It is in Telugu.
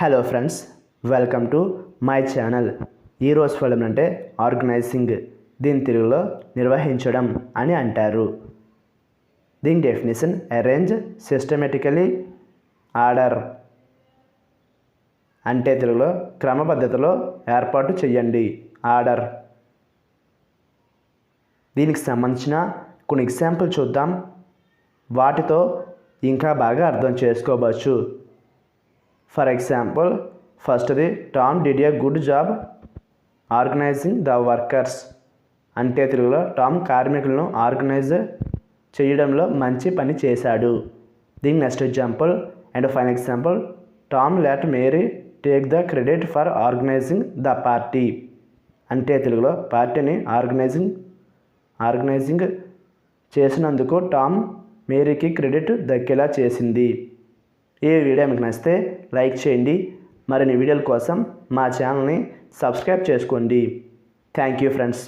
Hello friends, welcome to my channel. ఈరోజు ఫలం అంటే ఆర్గనైజింగ్. దీని తెలుగులో నిర్వహించడం అని అంటారు. దీని డెఫినేషన్: అరేంజ్ సిస్టమేటికలీ, ఆర్డర్ అంటే తెలుగులో క్రమపద్ధతిలో ఏర్పాటు చేయండి, ఆర్డర్. దీనికి సంబంధించిన కొన్ని ఎగ్జాంపుల్ చూద్దాం. వాటితో ఇంకా బాగా అర్థం చేసుకోవచ్చు. ఫర్ ఎగ్జాంపుల్, ఫస్ట్ది, Tom did a good job organizing the workers అంటే తెలుగులో టామ్ కార్మికులను ఆర్గనైజ్ చేయడంలో మంచి పని చేశాడు. దీని next example and final example, Tom let Mary take the credit for organizing the party అంటే తెలుగులో పార్టీని ఆర్గనైజింగ్ చేసినందుకు టామ్ మేరీకి క్రెడిట్ దక్కేలా చేసింది. ఈ వీడియో మీకు నచ్చితే లైక్ చేయండి. మరిన్ని వీడియోల కోసం మా ఛానల్ని సబ్స్క్రైబ్ చేసుకోండి. Thank you friends.